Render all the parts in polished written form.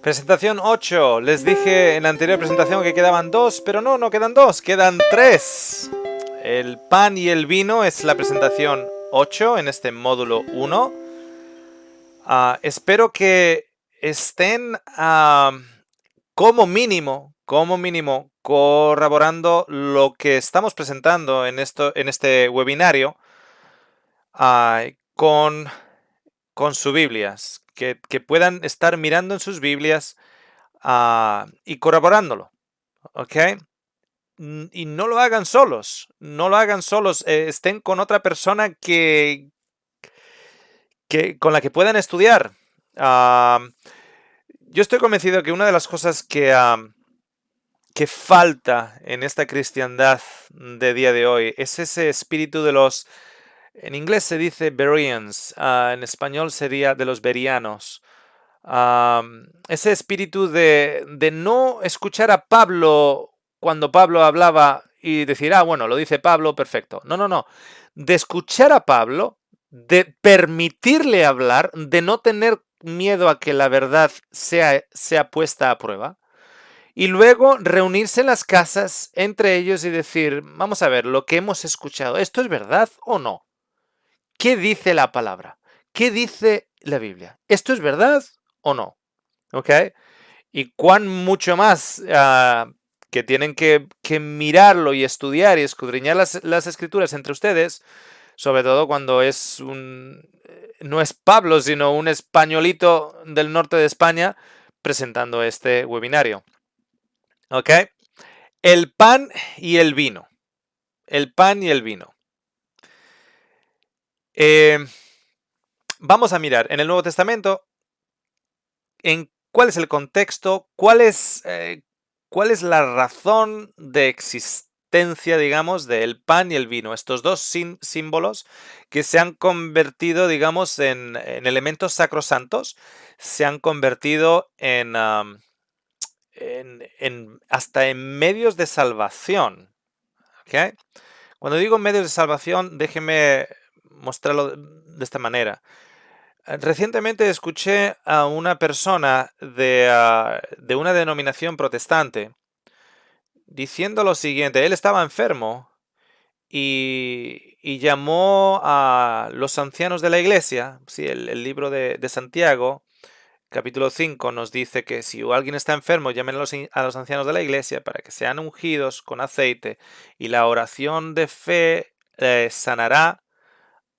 Presentación 8. Les dije en la anterior presentación que quedaban 2, pero no quedan 2, quedan 3. El pan y el vino es la presentación 8 en este módulo 1. Espero que estén como mínimo, corroborando lo que estamos presentando en este webinario con sus Biblias, que puedan estar mirando en sus Biblias y corroborándolo, ¿ok? Y no lo hagan solos, estén con otra persona con la que puedan estudiar. Yo estoy convencido que una de las cosas que falta en esta cristiandad de día de hoy es ese espíritu de los, en inglés se dice Bereans, en español sería de los berianos. Ese espíritu de no escuchar a Pablo cuando Pablo hablaba y decir, bueno, lo dice Pablo, perfecto. No. De escuchar a Pablo, de permitirle hablar, de no tener miedo a que la verdad sea puesta a prueba. Y luego reunirse en las casas entre ellos y decir, vamos a ver, lo que hemos escuchado, ¿esto es verdad o no? ¿Qué dice la palabra? ¿Qué dice la Biblia? ¿Esto es verdad o no? ¿Ok? Y cuán mucho más que tienen que mirarlo y estudiar y escudriñar las escrituras entre ustedes, sobre todo cuando no es Pablo, sino un españolito del norte de España presentando este webinario. ¿Ok? El pan y el vino. El pan y el vino. Vamos a mirar en el Nuevo Testamento en cuál es el contexto, cuál es la razón de existencia, digamos, del pan y el vino. Estos dos símbolos que se han convertido, digamos, en elementos sacrosantos, se han convertido hasta en medios de salvación. ¿Okay? Cuando digo medios de salvación, déjeme mostrarlo de esta manera. Recientemente escuché a una persona de una denominación protestante diciendo lo siguiente. Él estaba enfermo y llamó a los ancianos de la iglesia. Sí, el libro de Santiago, capítulo 5, nos dice que si alguien está enfermo, llamen a los ancianos de la iglesia para que sean ungidos con aceite y la oración de fe sanará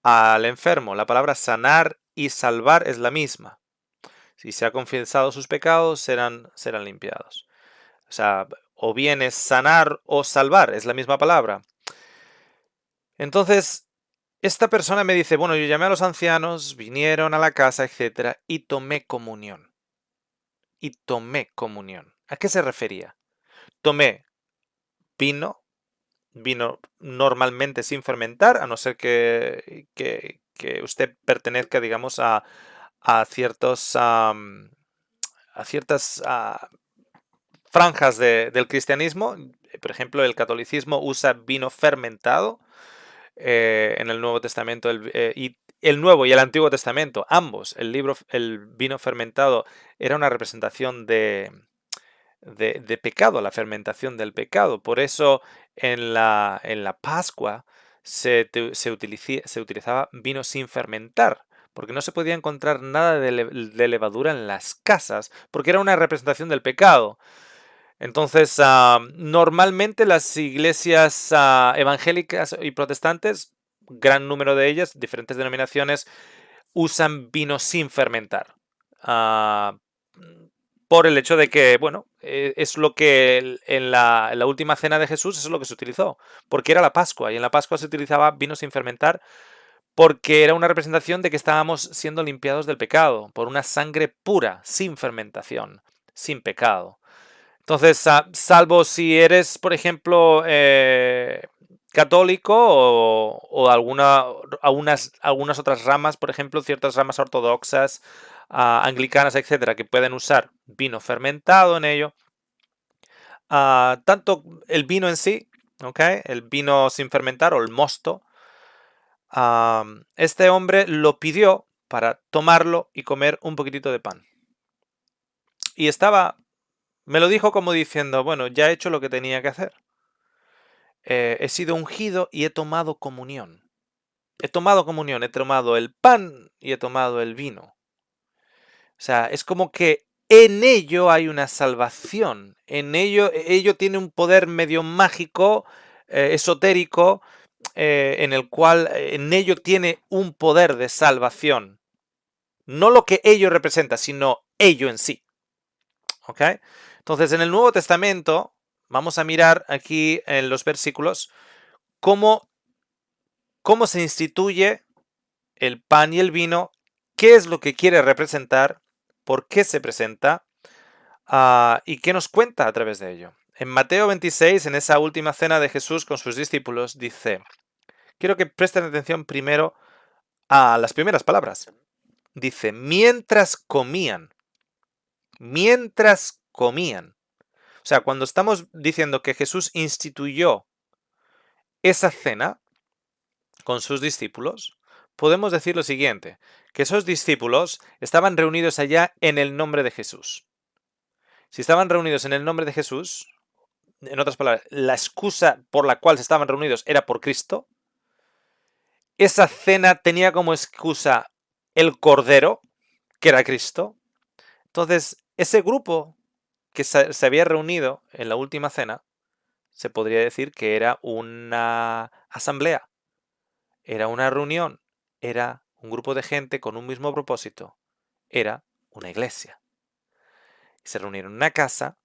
al enfermo. La palabra sanar y salvar es la misma. Si se ha confesado sus pecados, serán limpiados. O sea, o bien es sanar o salvar, es la misma palabra. Entonces, esta persona me dice, bueno, yo llamé a los ancianos, vinieron a la casa, etcétera, y tomé comunión. ¿A qué se refería? Tomé vino normalmente sin fermentar, a no ser que usted pertenezca, digamos, a ciertas franjas del cristianismo. Por ejemplo, el catolicismo usa vino fermentado en el Nuevo Testamento y el Nuevo y el Antiguo Testamento, ambos. El vino fermentado era una representación de pecado, la fermentación del pecado. Por eso en la Pascua se utilizaba vino sin fermentar, porque no se podía encontrar nada de levadura en las casas, porque era una representación del pecado. Entonces, normalmente las iglesias evangélicas y protestantes, gran número de ellas, diferentes denominaciones, usan vino sin fermentar. Por el hecho de que, bueno, es lo que en la última cena de Jesús es lo que se utilizó, porque era la Pascua, y en la Pascua se utilizaba vino sin fermentar porque era una representación de que estábamos siendo limpiados del pecado, por una sangre pura, sin fermentación, sin pecado. Entonces, salvo si eres, por ejemplo, católico o algunas otras ramas, por ejemplo, ciertas ramas ortodoxas, anglicanas, etcétera, que pueden usar vino fermentado en ello. Tanto el vino en sí, ¿okay? El vino sin fermentar o el mosto, este hombre lo pidió para tomarlo y comer un poquitito de pan. y me lo dijo como diciendo, bueno, ya he hecho lo que tenía que hacer. He sido ungido y he tomado comunión. He tomado comunión, he tomado el pan y he tomado el vino. O sea, es como que en ello hay una salvación. Ello tiene un poder medio mágico, esotérico, en el cual en ello tiene un poder de salvación. No lo que ello representa, sino ello en sí. ¿Ok? Entonces, en el Nuevo Testamento, vamos a mirar aquí en los versículos cómo se instituye el pan y el vino, qué es lo que quiere representar, por qué se presenta y qué nos cuenta a través de ello. En Mateo 26, en esa última cena de Jesús con sus discípulos, dice, quiero que presten atención primero a las primeras palabras. Dice, mientras comían. O sea, cuando estamos diciendo que Jesús instituyó esa cena con sus discípulos, podemos decir lo siguiente, que esos discípulos estaban reunidos allá en el nombre de Jesús. Si estaban reunidos en el nombre de Jesús, en otras palabras, la excusa por la cual se estaban reunidos era por Cristo, esa cena tenía como excusa el Cordero, que era Cristo. Entonces, ese grupo que se había reunido en la última cena, se podría decir que era una asamblea, era una reunión, era un grupo de gente con un mismo propósito, era una iglesia. Se reunieron en una casa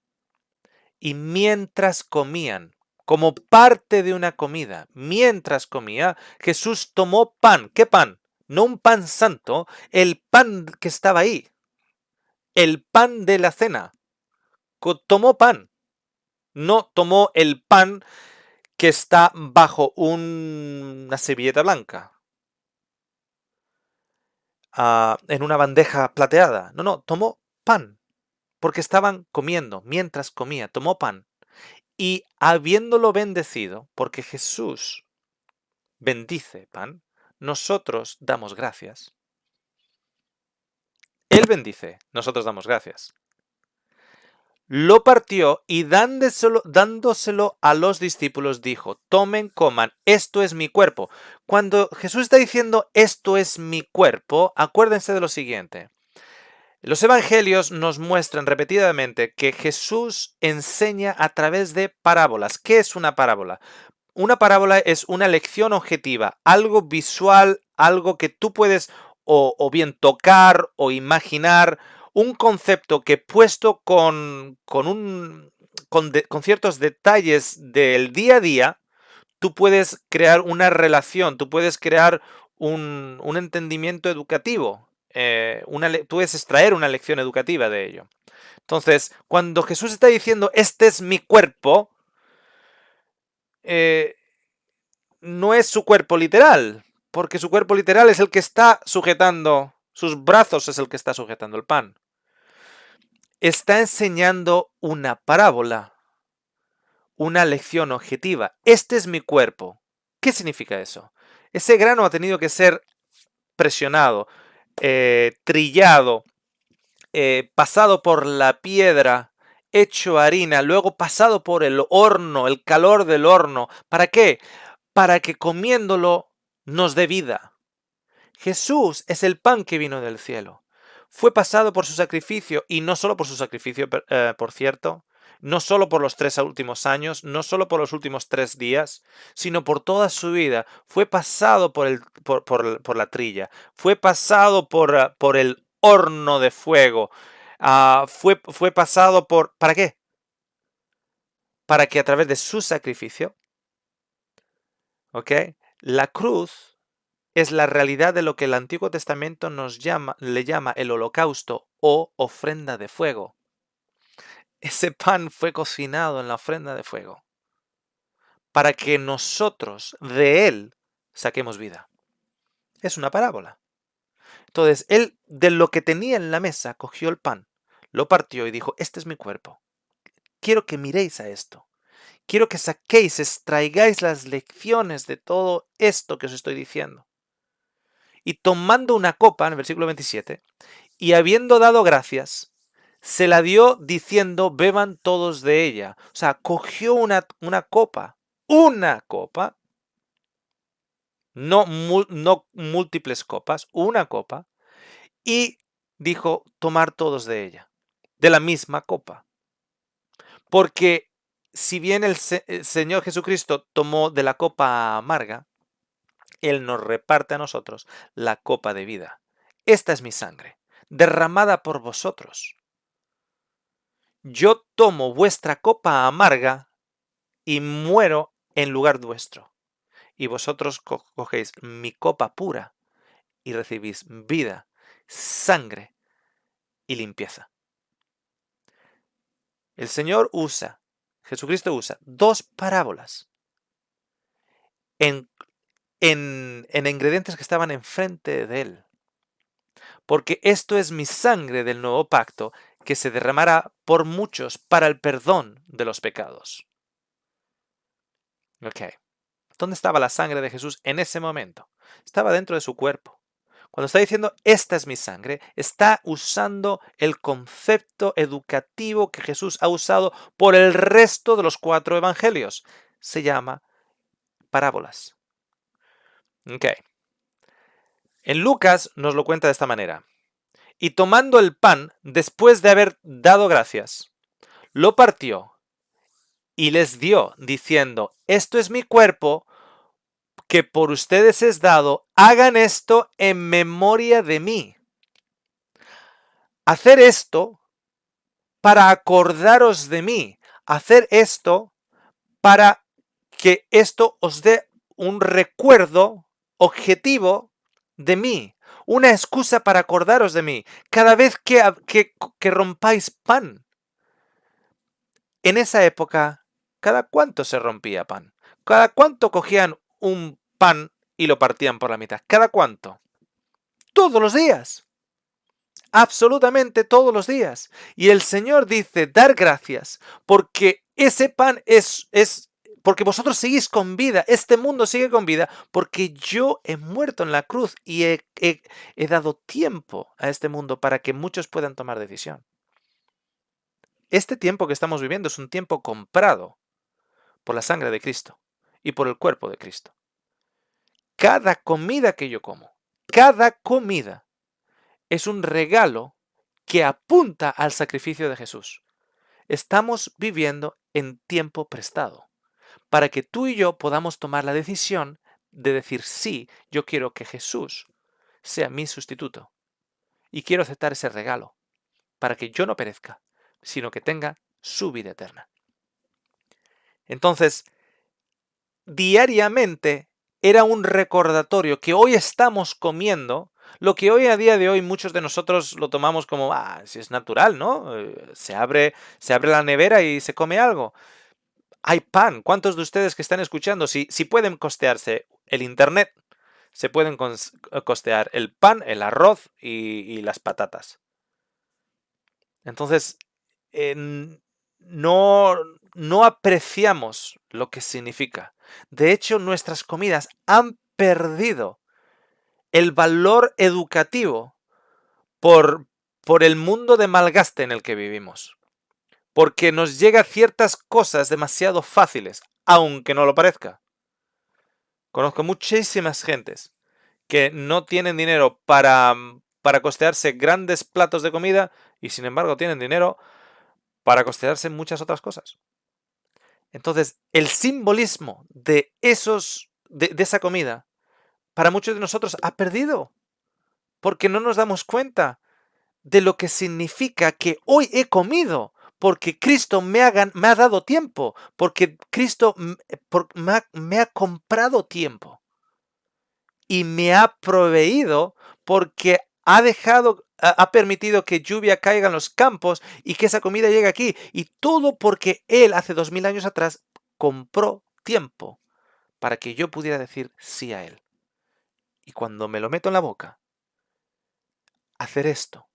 y mientras comían, como parte de una comida, mientras comía, Jesús tomó pan. ¿Qué pan? No un pan santo, el pan que estaba ahí, el pan de la cena. Tomó pan, no tomó el pan que está bajo una servilleta blanca, en una bandeja plateada. No, tomó pan, porque estaban comiendo, mientras comía, tomó pan. Y habiéndolo bendecido, porque Jesús bendice pan, nosotros damos gracias. Él bendice, nosotros damos gracias. Lo partió y dándoselo a los discípulos dijo, tomen, coman, esto es mi cuerpo. Cuando Jesús está diciendo esto es mi cuerpo, acuérdense de lo siguiente. Los evangelios nos muestran repetidamente que Jesús enseña a través de parábolas. ¿Qué es una parábola? Una parábola es una lección objetiva, algo visual, algo que tú puedes o bien tocar o imaginar, un concepto que puesto con ciertos detalles del día a día, tú puedes crear una relación, tú puedes crear un entendimiento educativo, puedes extraer una lección educativa de ello. Entonces, cuando Jesús está diciendo, este es mi cuerpo, eh, no es su cuerpo literal, porque su cuerpo literal es el que está sujetando, sus brazos es el que está sujetando el pan. Está enseñando una parábola, una lección objetiva. Este es mi cuerpo. ¿Qué significa eso? Ese grano ha tenido que ser presionado, trillado, pasado por la piedra, hecho harina, luego pasado por el horno, el calor del horno. ¿Para qué? Para que comiéndolo nos dé vida. Jesús es el pan que vino del cielo. Fue pasado por su sacrificio, y no solo por su sacrificio, por cierto, no solo por los 3 últimos años, no solo por los últimos 3 días, sino por toda su vida. Fue pasado por la trilla, fue pasado por el horno de fuego, fue pasado por... ¿Para qué? Para que a través de su sacrificio, ¿ok? La cruz es la realidad de lo que el Antiguo Testamento le llama el holocausto o ofrenda de fuego. Ese pan fue cocinado en la ofrenda de fuego para que nosotros de él saquemos vida. Es una parábola. Entonces, él de lo que tenía en la mesa cogió el pan, lo partió y dijo, este es mi cuerpo. Quiero que miréis a esto. Quiero que saquéis, extraigáis las lecciones de todo esto que os estoy diciendo. Y tomando una copa, en el versículo 27, y habiendo dado gracias, se la dio diciendo, beban todos de ella. O sea, cogió una copa, no, no múltiples copas, una copa, y dijo, tomar todos de ella, de la misma copa. Porque si bien el Señor Jesucristo tomó de la copa amarga, Él nos reparte a nosotros la copa de vida. Esta es mi sangre, derramada por vosotros. Yo tomo vuestra copa amarga y muero en lugar vuestro. Y vosotros cogéis mi copa pura y recibís vida, sangre y limpieza. El Señor Jesucristo usa dos parábolas en, en ingredientes que estaban enfrente de Él. Porque esto es mi sangre del nuevo pacto que se derramará por muchos para el perdón de los pecados. Ok. ¿Dónde estaba la sangre de Jesús en ese momento? Estaba dentro de su cuerpo. Cuando está diciendo, esta es mi sangre, está usando el concepto educativo que Jesús ha usado por el resto de los 4 evangelios. Se llama parábolas. Ok. En Lucas nos lo cuenta de esta manera. Y tomando el pan, después de haber dado gracias, lo partió y les dio, diciendo, esto es mi cuerpo, que por ustedes es dado, hagan esto en memoria de mí. Hacer esto para acordaros de mí. Hacer esto para que esto os dé un recuerdo objetivo de mí. Una excusa para acordaros de mí. Cada vez que rompáis pan. En esa época, ¿cada cuánto se rompía pan? ¿Cada cuánto cogían un pan y lo partían por la mitad? ¿Cada cuánto? Todos los días. Absolutamente todos los días. Y el Señor dice, dar gracias, porque ese pan porque vosotros seguís con vida, este mundo sigue con vida, porque yo he muerto en la cruz y he dado tiempo a este mundo para que muchos puedan tomar decisión. Este tiempo que estamos viviendo es un tiempo comprado por la sangre de Cristo y por el cuerpo de Cristo. Cada comida que yo como, cada comida es un regalo que apunta al sacrificio de Jesús. Estamos viviendo en tiempo prestado para que tú y yo podamos tomar la decisión de decir sí, yo quiero que Jesús sea mi sustituto y quiero aceptar ese regalo para que yo no perezca, sino que tenga su vida eterna. Entonces, diariamente era un recordatorio que hoy estamos comiendo, lo que hoy a día de hoy muchos de nosotros lo tomamos como, si es natural, ¿no? Se abre la nevera y se come algo. Hay pan. ¿Cuántos de ustedes que están escuchando, si pueden costearse el internet, se pueden costear el pan, el arroz y las patatas? Entonces, no, no apreciamos lo que significa. De hecho, nuestras comidas han perdido el valor educativo por el mundo de malgaste en el que vivimos. Porque nos llega ciertas cosas demasiado fáciles, aunque no lo parezca. Conozco muchísimas gentes que no tienen dinero para costearse grandes platos de comida y sin embargo tienen dinero para costearse muchas otras cosas. Entonces, el simbolismo de esa comida, para muchos de nosotros ha perdido, porque no nos damos cuenta de lo que significa que hoy he comido, porque Cristo me ha dado tiempo, porque Cristo me ha comprado tiempo y me ha proveído porque ha permitido que lluvia caiga en los campos y que esa comida llegue aquí. Y todo porque Él hace 2000 años atrás compró tiempo para que yo pudiera decir sí a Él. Y cuando me lo meto en la boca, hacer esto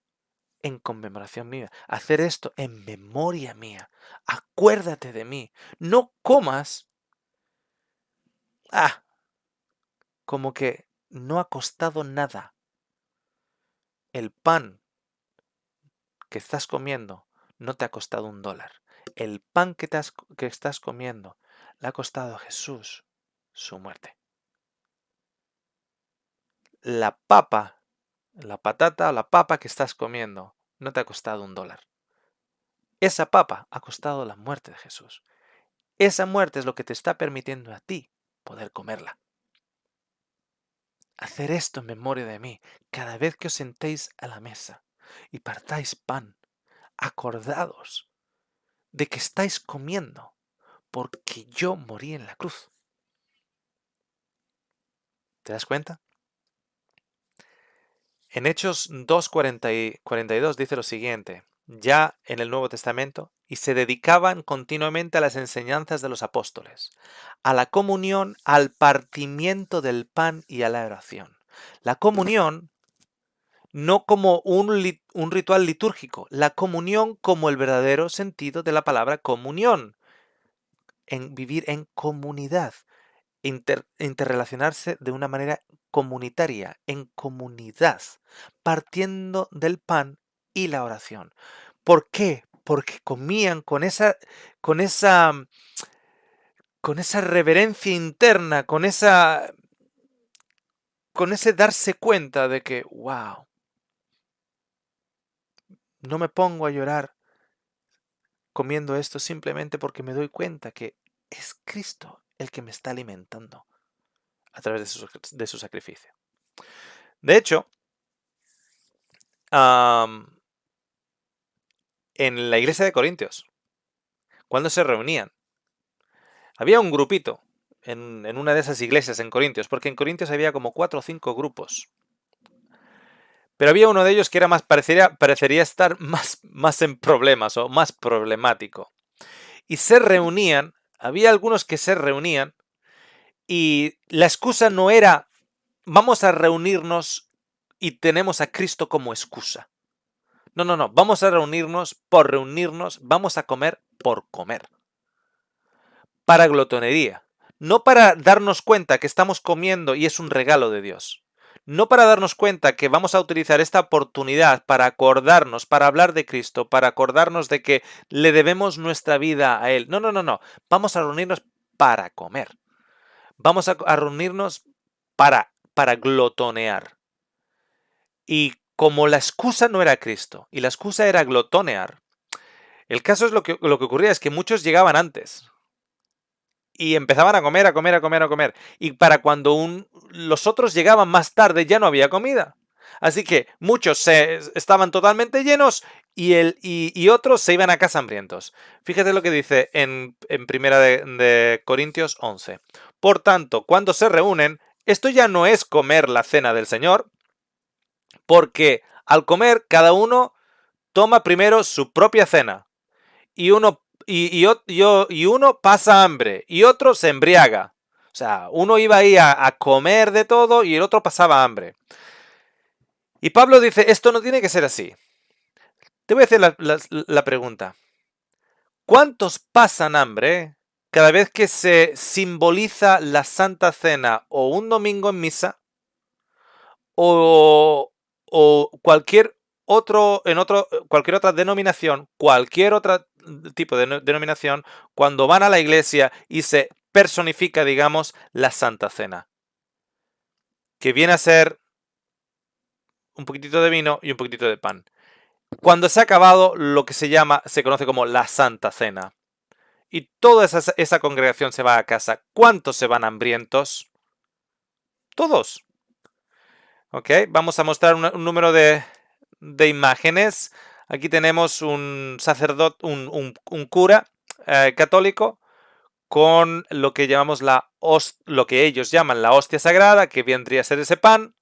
en conmemoración mía, hacer esto en memoria mía. Acuérdate de mí. No comas, como que no ha costado nada. El pan que estás comiendo no te ha costado $1. El pan que estás comiendo le ha costado a Jesús su muerte. La papa, la patata o la papa que estás comiendo no te ha costado $1. Esa papa ha costado la muerte de Jesús. Esa muerte es lo que te está permitiendo a ti poder comerla. Hacer esto en memoria de mí cada vez que os sentéis a la mesa y partáis pan, acordados de que estáis comiendo porque yo morí en la cruz. ¿Te das cuenta? En Hechos 2:42 dice lo siguiente, ya en el Nuevo Testamento, y se dedicaban continuamente a las enseñanzas de los apóstoles, a la comunión, al partimiento del pan y a la oración. La comunión no como un ritual litúrgico, la comunión como el verdadero sentido de la palabra comunión, en vivir en comunidad, interrelacionarse de una manera comunitaria, en comunidad, partiendo del pan y la oración. ¿Por qué? Porque comían con esa, con esa reverencia interna, con ese darse cuenta de que, wow, no me pongo a llorar comiendo esto simplemente porque me doy cuenta que es Cristo el que me está alimentando a través de su sacrificio. De hecho, en la iglesia de Corintios, cuando se reunían, había un grupito en una de esas iglesias en Corintios, porque en Corintios había como 4 o 5 grupos. Pero había uno de ellos que era parecería estar más en problemas o más problemático. Y se reunían, había algunos que se reunían y la excusa no era vamos a reunirnos y tenemos a Cristo como excusa. No, vamos a reunirnos por reunirnos, vamos a comer por comer. Para glotonería, no para darnos cuenta que estamos comiendo y es un regalo de Dios. No para darnos cuenta que vamos a utilizar esta oportunidad para acordarnos, para hablar de Cristo, para acordarnos de que le debemos nuestra vida a Él. No. Vamos a reunirnos para comer. Vamos a reunirnos para glotonear. Y como la excusa no era Cristo y la excusa era glotonear, el caso es lo que ocurría es que muchos llegaban antes. Y empezaban a comer. Y para cuando los otros llegaban más tarde ya no había comida. Así que muchos estaban totalmente llenos y otros se iban a casa hambrientos. Fíjate lo que dice en Primera de Corintios 11. Por tanto, cuando se reúnen, esto ya no es comer la cena del Señor, porque al comer cada uno toma primero su propia cena y uno pasa hambre y otro se embriaga. O sea, uno iba ahí a comer de todo y el otro pasaba hambre. Y Pablo dice, esto no tiene que ser así. Te voy a hacer la pregunta. ¿Cuántos pasan hambre cada vez que se simboliza la Santa Cena o un domingo en misa o cualquier cualquier otra denominación, cualquier otro tipo de denominación, cuando van a la iglesia y se personifica, digamos, la Santa Cena, que viene a ser un poquitito de vino y un poquitito de pan. Cuando se ha acabado lo que se conoce como la Santa Cena, y toda esa congregación se va a casa, ¿cuántos se van hambrientos? Todos. ¿Ok? Vamos a mostrar un número de imágenes. Aquí tenemos un sacerdote, un cura católico con lo que llamamos lo que ellos llaman la hostia sagrada, que vendría a ser ese pan.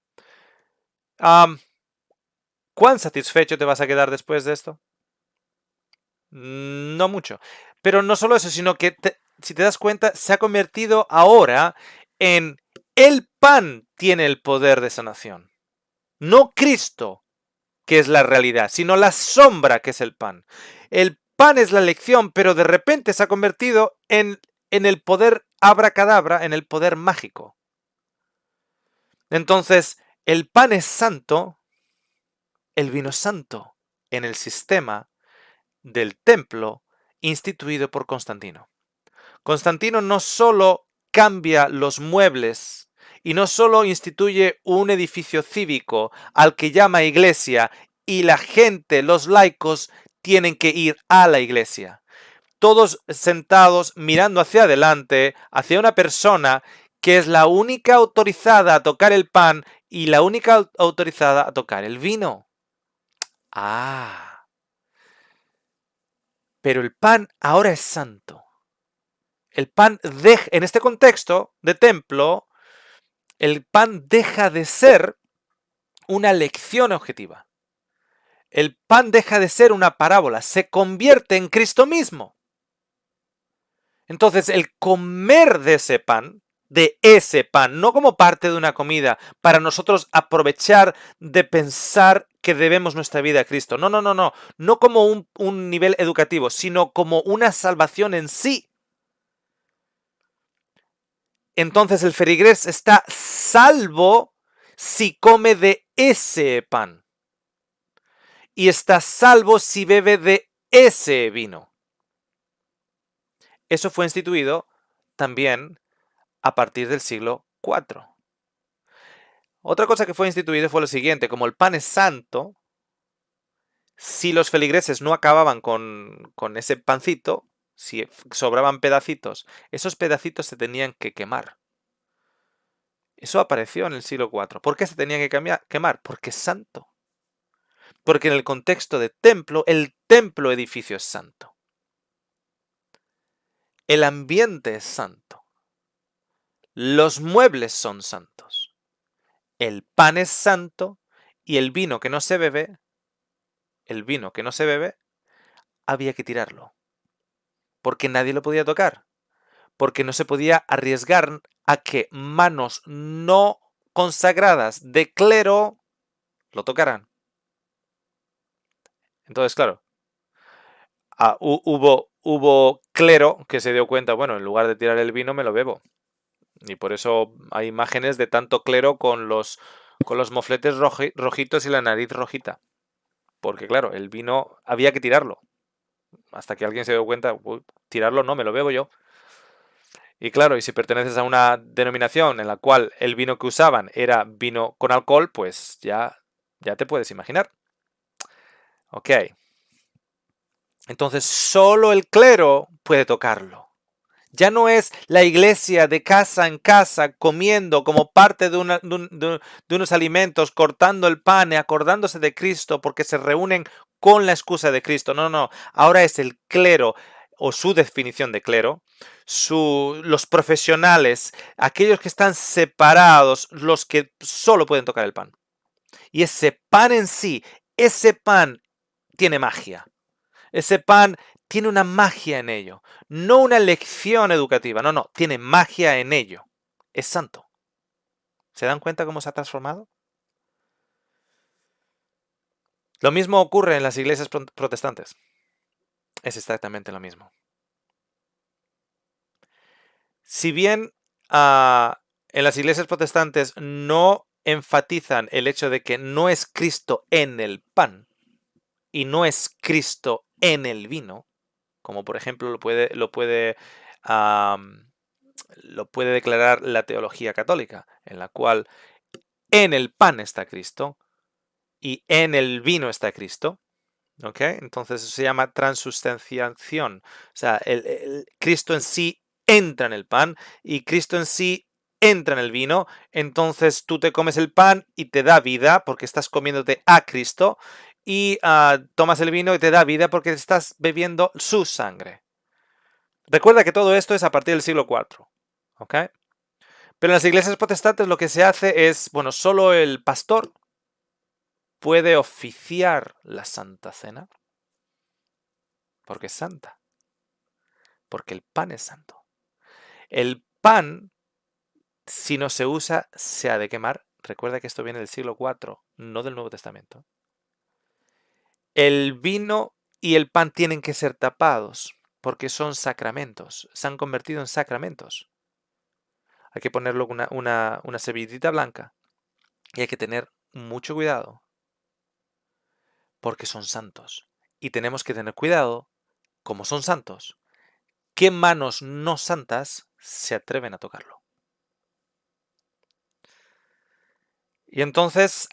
¿Cuán satisfecho te vas a quedar después de esto? No mucho. Pero no solo eso, sino que si te das cuenta, se ha convertido ahora en el pan tiene el poder de sanación. No Cristo, que es la realidad, sino la sombra que es el pan. El pan es la lección, pero de repente se ha convertido en el poder abracadabra, en el poder mágico. Entonces, el pan es santo, el vino es santo, en el sistema del templo instituido por Constantino. Constantino no solo cambia los muebles y no solo instituye un edificio cívico al que llama iglesia y la gente, los laicos, tienen que ir a la iglesia. Todos sentados mirando hacia adelante, hacia una persona que es la única autorizada a tocar el pan y la única autorizada a tocar el vino. Ah, pero el pan ahora es santo. El pan en este contexto de templo, el pan deja de ser una lección objetiva. El pan deja de ser una parábola, se convierte en Cristo mismo. Entonces, el comer de ese pan, no como parte de una comida, para nosotros aprovechar de pensar que debemos nuestra vida a Cristo. No, no, no, no. No como un nivel educativo, sino como una salvación en sí. Entonces el feligrés está salvo si come de ese pan. Y está salvo si bebe de ese vino. Eso fue instituido también a partir del siglo IV. Otra cosa que fue instituido fue lo siguiente: como el pan es santo, si los feligreses no acababan con ese pancito, si sobraban pedacitos, esos pedacitos se tenían que quemar. Eso apareció en el siglo IV. ¿Por qué se tenían que quemar? Porque es santo. Porque en el contexto de templo, el templo edificio es santo. El ambiente es santo. Los muebles son santos. El pan es santo y el vino que no se bebe, había que tirarlo. Porque nadie lo podía tocar. Porque no se podía arriesgar a que manos no consagradas de clero lo tocaran. Entonces, claro, hubo clero que se dio cuenta, bueno, en lugar de tirar el vino me lo bebo. Y por eso hay imágenes de tanto clero con los mofletes rojitos y la nariz rojita. Porque claro, el vino había que tirarlo. Hasta que alguien se dio cuenta, tirarlo no, me lo bebo yo. Y claro, y si perteneces a una denominación en la cual el vino que usaban era vino con alcohol, pues ya te puedes imaginar. Ok. Entonces solo el clero puede tocarlo. Ya no es la iglesia de casa en casa comiendo como parte de unos alimentos, cortando el pan y acordándose de Cristo porque se reúnen con la excusa de Cristo. No, no. Ahora es el clero o su definición de clero, los profesionales, aquellos que están separados, los que solo pueden tocar el pan. Y ese pan en sí, ese pan tiene magia. Ese pan tiene una magia en ello. No una lección educativa, no, tiene magia en ello. Es santo. ¿Se dan cuenta cómo se ha transformado? Lo mismo ocurre en las iglesias protestantes. Es exactamente lo mismo. Si bien en las iglesias protestantes no enfatizan el hecho de que no es Cristo en el pan y no es Cristo en el vino, como por ejemplo lo puede declarar la teología católica, en la cual en el pan está Cristo y en el vino está Cristo. ¿Ok? Entonces eso se llama transustanciación. O sea, el Cristo en sí entra en el pan y Cristo en sí entra en el vino. Entonces tú te comes el pan y te da vida porque estás comiéndote a Cristo y tomas el vino y te da vida porque estás bebiendo su sangre. Recuerda que todo esto es a partir del siglo IV. ¿Ok? Pero en las iglesias protestantes lo que se hace es, bueno, solo el pastor puede oficiar la Santa Cena porque es santa, porque el pan es santo. El pan, si no se usa, se ha de quemar. Recuerda que esto viene del siglo IV, no del Nuevo Testamento. El vino y el pan tienen que ser tapados porque son sacramentos, se han convertido en sacramentos. Hay que ponerlo con una servilletita blanca y hay que tener mucho cuidado porque son santos. Y tenemos que tener cuidado, como son santos, qué manos no santas se atreven a tocarlo. Y entonces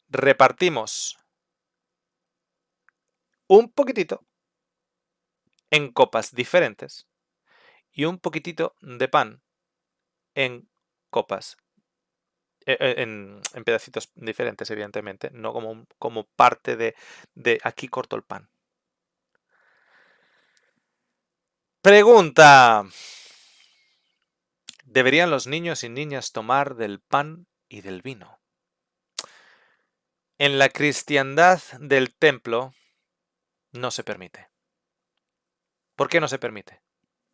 repartimos un poquitito en copas diferentes y un poquitito de pan en copas, en pedacitos diferentes, evidentemente, no como parte de aquí corto el pan. Pregunta: ¿deberían los niños y niñas tomar del pan y del vino? En la cristiandad del templo no se permite. ¿Por qué no se permite?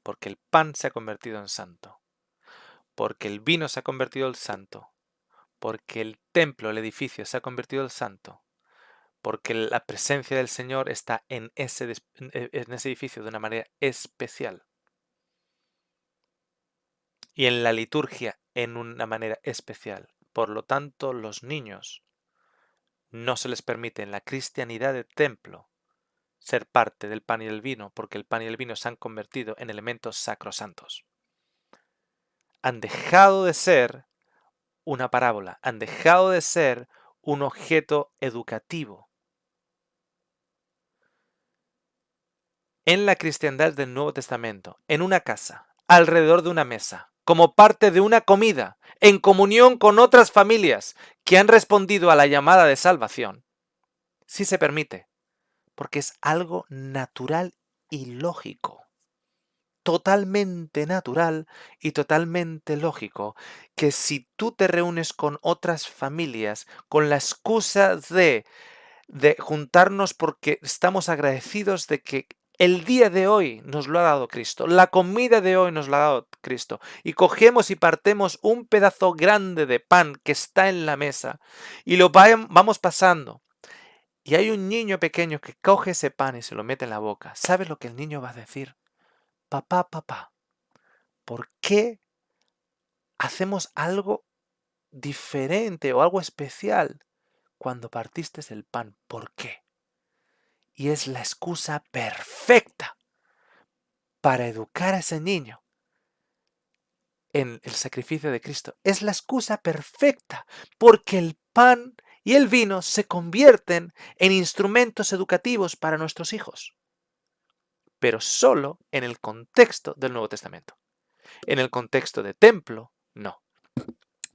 Porque el pan se ha convertido en santo, porque el vino se ha convertido en santo, porque el templo, el edificio se ha convertido en santo, porque la presencia del Señor está en ese edificio de una manera especial. Y en la liturgia en una manera especial. Por lo tanto, los niños no se les permite en la cristianidad de templo ser parte del pan y el vino, porque el pan y el vino se han convertido en elementos sacrosantos. Han dejado de ser una parábola, han dejado de ser un objeto educativo. En la cristiandad del Nuevo Testamento, en una casa, alrededor de una mesa, como parte de una comida, en comunión con otras familias que han respondido a la llamada de salvación, sí se permite, porque es algo natural y lógico. Totalmente natural y totalmente lógico que si tú te reúnes con otras familias con la excusa de juntarnos porque estamos agradecidos de que el día de hoy nos lo ha dado Cristo, la comida de hoy nos la ha dado Cristo, y cogemos y partemos un pedazo grande de pan que está en la mesa y lo vamos pasando. Y hay un niño pequeño que coge ese pan y se lo mete en la boca. ¿Sabes lo que el niño va a decir? Papá, papá, ¿por qué hacemos algo diferente o algo especial cuando partiste el pan? ¿Por qué? Y es la excusa perfecta para educar a ese niño en el sacrificio de Cristo. Es la excusa perfecta porque el pan y el vino se convierten en instrumentos educativos para nuestros hijos, pero solo en el contexto del Nuevo Testamento. En el contexto de templo, no.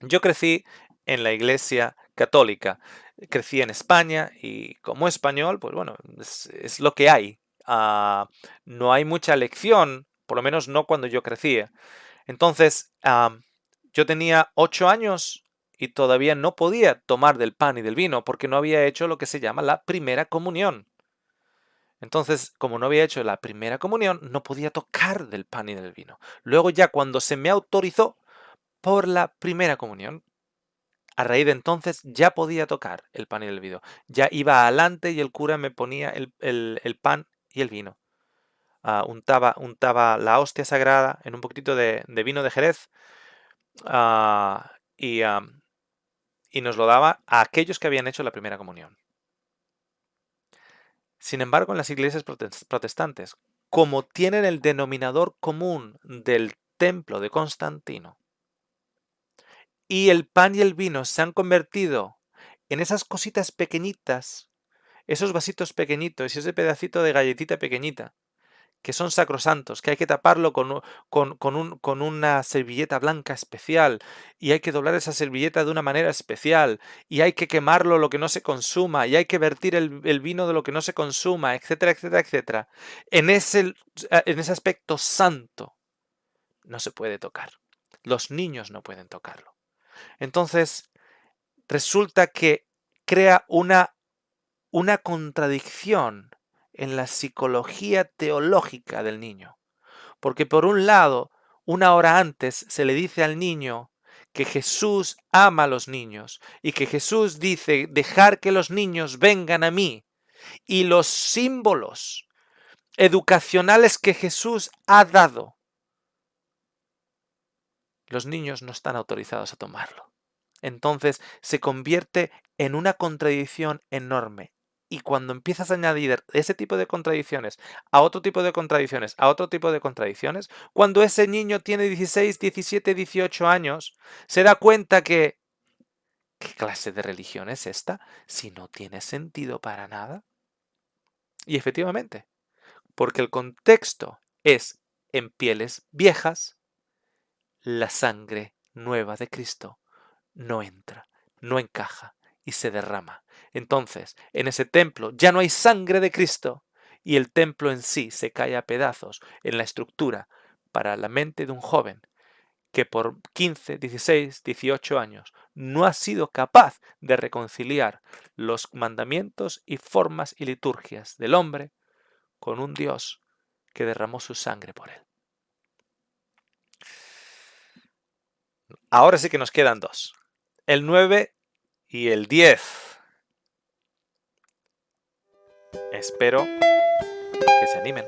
Yo crecí en la iglesia católica, crecí en España y como español, pues bueno, es lo que hay. No hay mucha lección, por lo menos no cuando yo crecía. Entonces, yo tenía 8 años y todavía no podía tomar del pan y del vino porque no había hecho lo que se llama la primera comunión. Entonces, como no había hecho la primera comunión, no podía tocar del pan y del vino. Luego ya cuando se me autorizó por la primera comunión, a raíz de entonces ya podía tocar el pan y el vino. Ya iba adelante y el cura me ponía el pan y el vino. Untaba la hostia sagrada en un poquitito de vino de Jerez ah, y, y nos lo daba a aquellos que habían hecho la primera comunión. Sin embargo, en las iglesias protestantes, como tienen el denominador común del templo de Constantino, y el pan y el vino se han convertido en esas cositas pequeñitas, esos vasitos pequeñitos y ese pedacito de galletita pequeñita, que son sacrosantos, que hay que taparlo con una servilleta blanca especial, y hay que doblar esa servilleta de una manera especial, y hay que quemarlo lo que no se consuma, y hay que vertir el vino de lo que no se consuma, etcétera, etcétera, etcétera. En ese aspecto santo no se puede tocar. Los niños no pueden tocarlo. Entonces, resulta que crea una contradicción en la psicología teológica del niño. Porque por un lado, una hora antes se le dice al niño que Jesús ama a los niños y que Jesús dice dejar que los niños vengan a mí, y los símbolos educacionales que Jesús ha dado, los niños no están autorizados a tomarlo. entonces se convierte en una contradicción enorme. Y cuando empiezas a añadir ese tipo de contradicciones a otro tipo de contradicciones, a otro tipo de contradicciones, cuando ese niño tiene 16, 17, 18 años, se da cuenta que ¿qué clase de religión es esta si no tiene sentido para nada? Y efectivamente, porque el contexto es en pieles viejas, la sangre nueva de Cristo no entra, no encaja y se derrama. Entonces, en ese templo ya no hay sangre de Cristo y el templo en sí se cae a pedazos en la estructura para la mente de un joven que por 15, 16, 18 años no ha sido capaz de reconciliar los mandamientos y formas y liturgias del hombre con un Dios que derramó su sangre por él. Ahora sí que nos quedan dos, el 9 y el 10. Espero que se animen.